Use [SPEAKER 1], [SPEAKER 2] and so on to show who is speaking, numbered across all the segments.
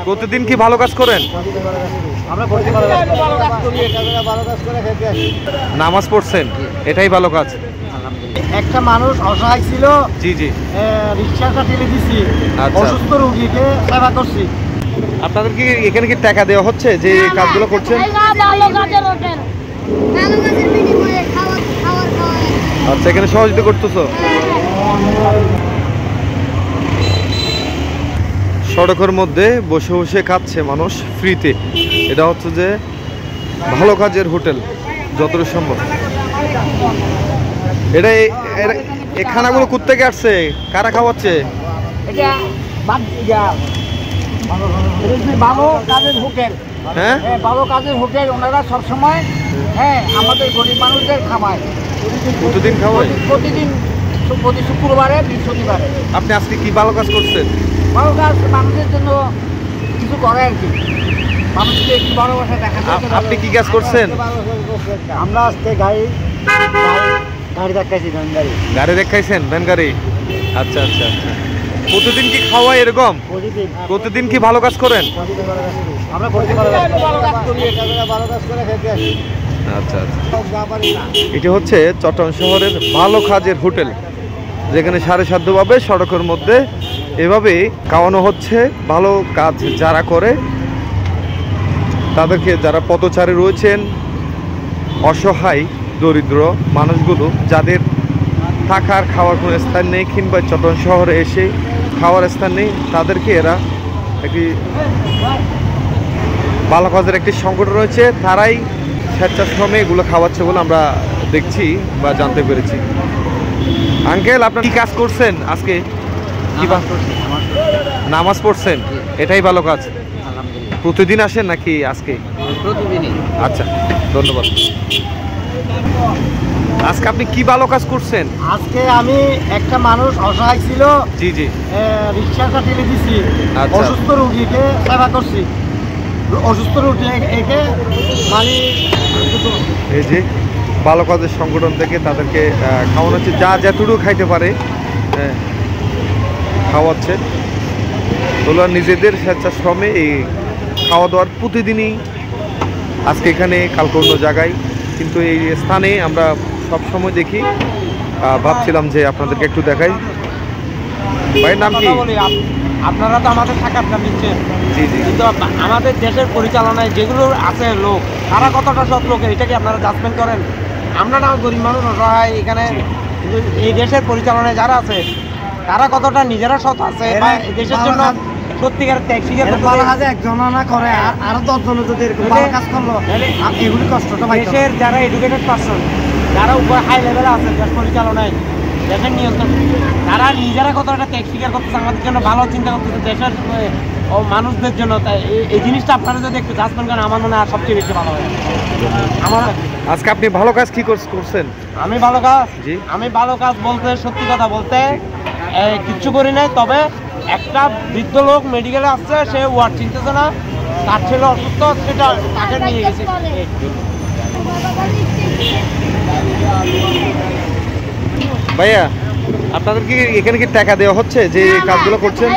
[SPEAKER 1] প্রতিদিন কি ভালো কাজ করেন? নামাজ পড়ছেন, এটাই ভালো কাজ।
[SPEAKER 2] একটা মানুষ অসহায় ছিল,
[SPEAKER 1] জি জি,
[SPEAKER 2] রিক্সাটা ঠেলে দিছি, অসুস্থ রোগীকে সেবা করছি।
[SPEAKER 1] আপনাদের কি এখানে কি টাকা দেওয়া হচ্ছে যে কাজগুলো করছেন? আচ্ছা, এখানে সহযোগিতা করতেছো। সড়কের মধ্যে বসে বসে খাচ্ছে মানুষ ফ্রিতে। এটা হচ্ছে যে ভালো কাজের হোটেল যতটুকু সম্ভব। এটা এই খানাগুলো কোত্থেকে আসছে, কারা খাওয়াচ্ছে?
[SPEAKER 2] ভালো কাজের হোটেল,
[SPEAKER 1] হ্যাঁ
[SPEAKER 2] ভালো কাজের হোটেল। ওনারা সবসময় আমাদের গরিব মানুষদের খাওয়ায়।
[SPEAKER 1] প্রতিদিন খাওয়ায়?
[SPEAKER 2] প্রতিদিন, প্রতি শুক্রবারে, বৃহস্পতিবারে।
[SPEAKER 1] আপনি আজকে কি ভালো কাজ করছেন?
[SPEAKER 2] ভালো কাজ মানুষের জন্য কিছু করে আর কি, মানুষকে একটু ভালোবাসা দেখা।
[SPEAKER 1] আপনি কি কাজ করছেন?
[SPEAKER 2] আমরা আজকে গাড়ি দেখাইছি, ভ্যান গাড়ি।
[SPEAKER 1] গাড়ি দেখাইছেন, ভ্যান গাড়ি। আচ্ছা আচ্ছা আচ্ছা। প্রতিদিন কি খাওয়ায় এরকম? প্রতিদিন কি ভালো কাজ করেন?
[SPEAKER 2] আমরা ভালো কাজ করি, ভালো কাজ করে খেতে আসি।
[SPEAKER 1] আচ্ছা আচ্ছা। এটি হচ্ছে চট্টগ্রাম শহরের ভালো কাজের হোটেল, যেখানে সাধ্যভাবে সড়কের মধ্যে এভাবে খাওয়ানো হচ্ছে। ভালো কাজ যারা করে তাদেরকে, যারা পথচারী রয়েছেন, অসহায় দরিদ্র মানুষগুলো যাদের থাকার খাওয়ার কোনো স্থান নেই, কিংবা চট্টগ্রাম শহরে এসে খাওয়ার স্থান নেই, তাদেরকে এরা একটি ভালো কাজের একটি সংগঠন রয়েছে, তারাই স্বেচ্ছাশ্রমে এগুলো খাওয়াচ্ছে বলে আমরা দেখছি বা জানতে পেরেছি। আঙ্কেল, আপনার কি কাজ করছেন আজকে? কি নামাজ পড়ছেন, এটাই ভালো কাজ। প্রতিদিন আসেন নাকি আজকে?
[SPEAKER 2] প্রতিদিনই।
[SPEAKER 1] আচ্ছা, ধন্যবাদ। আজকে আপনি কি ভালো কাজ করছেন?
[SPEAKER 2] আজকে আমি একটা মানুষ অসহায় ছিল,
[SPEAKER 1] জি জি,
[SPEAKER 2] রিক্সাটা ঠেলে দিছি,
[SPEAKER 1] আচ্ছা।
[SPEAKER 2] অসুস্থ রোগীকে সেবা করছি। অসুস্থ রোগী একে মানে
[SPEAKER 1] এই যে ভালো কাজের সংগঠন থেকে তাদেরকে খাওয়ানো হচ্ছে, যা যতটুকু খাইতে পারে খাওয়াচ্ছে। তোলা নিজেদের স্বেচ্ছাশ্রমে এই খাওয়া দাওয়ার প্রতিদিনই, আজকে এখানে, কালকে অন্য জায়গায়, কিন্তু এই স্থানে আমরা সব সময় দেখি। ভাবছিলাম যে আপনাদেরকে একটু দেখাই। ভাইয়ের নাম কি?
[SPEAKER 2] আপনারা তো আমাদের থাকার নাম দিচ্ছেন,
[SPEAKER 1] জি জি,
[SPEAKER 2] কিন্তু আমাদের দেশের পরিচালনায় যেগুলো আছে লোক, তারা কতটা সৎ লোক, এটা কি আপনারা জাজমেন্ট করেন? আমরা না গরিব মানুষ অসহায় এখানে, এই দেশের পরিচালনায় যারা আছে তারা কতটা নিজেরা সৎ আছে বা দেশের জন্য সত্যিকারের ত্যাগ স্বীকার করতে। একজন না করে আরো 10 জন যদি এরকম ভালো কাজ করলো, এগুলি কষ্টটা পাই। দেশের যারা এডুকেটেড পারসন, যারা উপর হাই লেভেলে আছে দেশ পরিচালনায়, দেশের নিয়ন্ত্রণ, তারা নিজেরা কতটা ত্যাগ স্বীকার করতেছে, আমাদের জন্য ভালো চিন্তা করতেছে, দেশের ও মানুষদের জন্য। তাই এই জিনিসটা আপনারা যদি একটু জাজমেন্ট করেন, আমার মনে হয় সবচেয়ে বেশি ভালো হয়। আমার
[SPEAKER 1] আজকে আপনি ভালো কাজ কি করছেন?
[SPEAKER 2] আমি ভালো কাজ,
[SPEAKER 1] জি,
[SPEAKER 2] আমি ভালো কাজ বলতে, সত্যি কথা বলতে কিচ্ছু করি নাই। তবে একটা বৃদ্ধ লোক মেডিকেলে আসছে, সে ওয়ার্ড চিনতেছে না, তার ছেলে অসুস্থ, সেটা তাকে নিয়ে গেছে।
[SPEAKER 1] ভাইয়া, আপনাদের কি এখানে কি টাকা দেওয়া হচ্ছে যে কাজগুলো করছেন?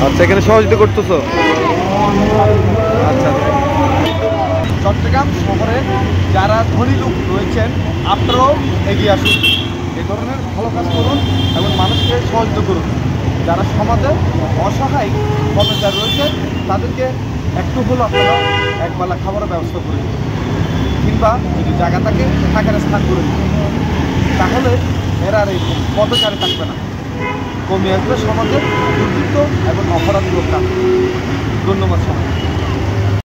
[SPEAKER 1] আচ্ছা, এখানে সহযোগিতা করতেছো। আচ্ছা, চট্টগ্রাম শহরে যারা ধনী লোক রয়েছেন, আপনারাও এগিয়ে আসুন, এই ধরনের ভালো কাজ করুন এবং মানুষকে সহযোগিতা করুন। যারা সমাজে অসহায় কর্মচারী রয়েছে, তাদেরকে একটু হলেও আপনারা একবেলা খাবারের ব্যবস্থা করে দিন, কিংবা যদি জায়গা থাকে থাকার স্থান করে দিন, তাহলে এরা আর এই পথচারী থাকবে না, কমে আসবে সমাজের দুর্বৃত্ত এবং অপরাধী লোক। ধন্যবাদ সবাই।